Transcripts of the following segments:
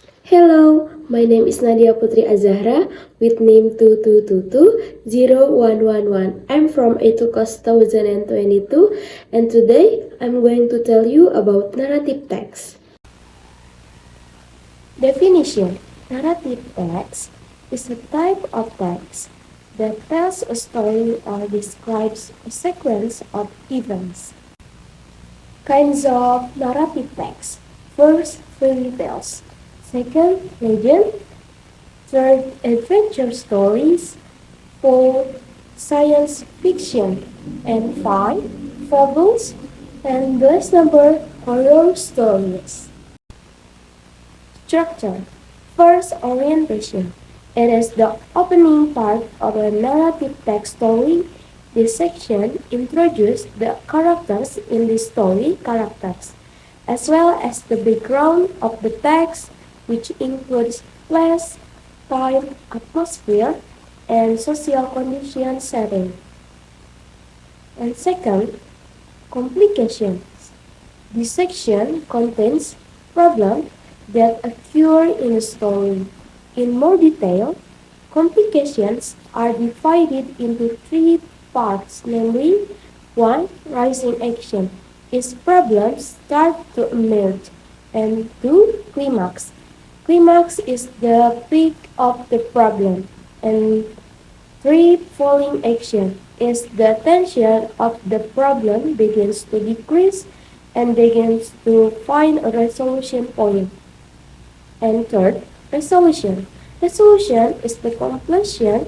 Hello, my name is Nadia Putri Azzahra with name 2222011. I'm from Etukos 2022 and today I'm going to tell you about narrative text. Definition: narrative text is a type of text that tells a story or describes a sequence of events. Kinds of narrative text. First, fairy tales. Second, legend. Third, adventure stories. Fourth, science fiction. And five, fables. And the last number, horror stories. Structure. First, orientation. It is the opening part of a narrative text story. This section introduces the characters in the story characters, as well as the background of the text, which includes place, time, atmosphere, and social condition setting. And second, complications. This section contains problems that occur in a story. In more detail, complications are divided into three parts, namely 1. Rising action. Its problems start to emerge. And 2. Climax. Climax is the peak of the problem. And 3. Falling action is the tension of the problem begins to decrease and begins to find a resolution point. And third, resolution. Resolution is the completion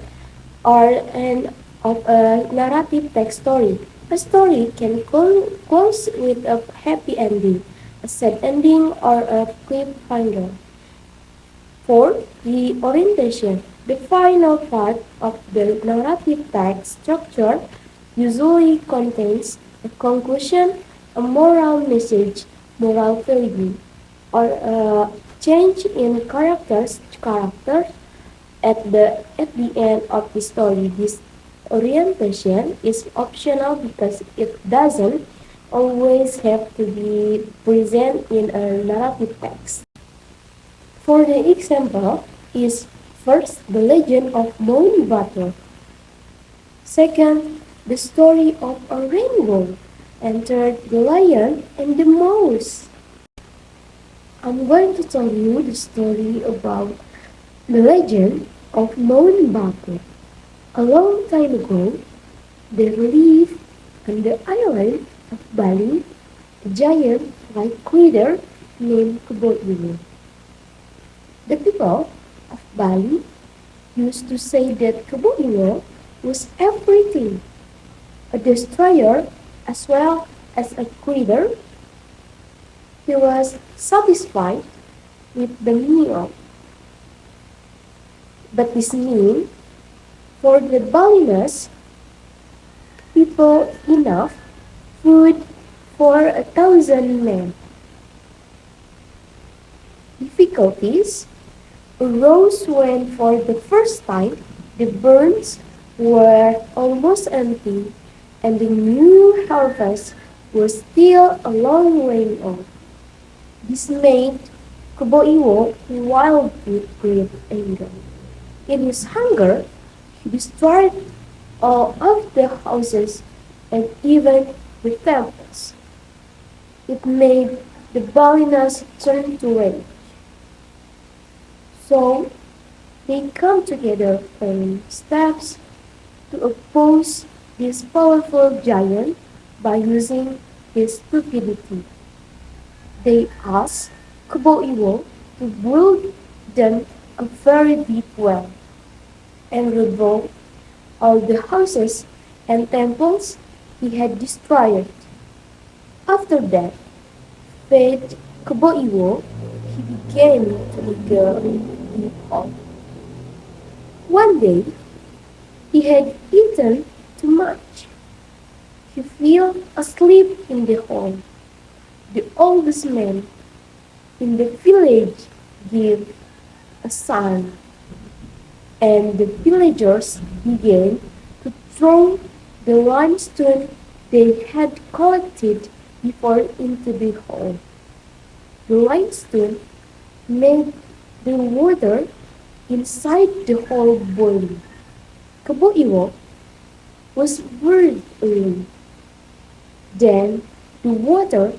or end of a narrative text story. A story can close with a happy ending, a sad ending, or a cliffhanger. Fourth, the orientation. The final part of the narrative text structure usually contains a conclusion, a moral message, moral value, or a change in characters at the end of the story. This orientation is optional because it doesn't always have to be present in a narrative text. For the example is first the legend of Mount Batur. Second, the story of a rainbow. And third, the lion and the mouse. I'm going to tell you the story about the legend of Mount Batur. A long time ago, there lived on the island of Bali a giant white critter named Keboiwo. The people of Bali used to say that Keboiwo was everything, a destroyer as well as a critter. He was satisfied with the meal, but this means for the Balinese people enough food for 1,000 men. Difficulties arose when for the first time the barns were almost empty and the new harvest was still a long way off. This made Keboiwo wild with great anger. In his hunger, he destroyed all of the houses and even the temples. It made the Balinese turn to rage. So they come together in steps to oppose this powerful giant by using his stupidity. They ask Keboiwo to build them a very deep well and rebuild all the houses and temples he had destroyed. After that, fed Keboiwo, he began to dig hole. One day, he had eaten too much. He fell asleep in the hole. The oldest man in the village gave a sign, and the villagers began to throw the limestone they had collected before into the hole. The limestone made the water inside the hole boiling. Kebo Iwo was buried away. Then the water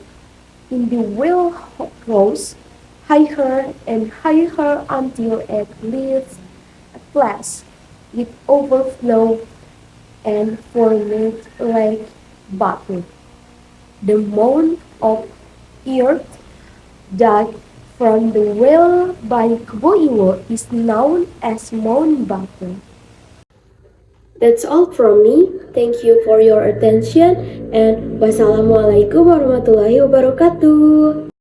in the well rose higher and higher until it reached a place. It overflowed and formed like butter. The mound of earth dug from the well by Kebo Iwo is known as Mount Butter. That's all from me. Thank you for your attention and wassalamualaikum warahmatullahi wabarakatuh.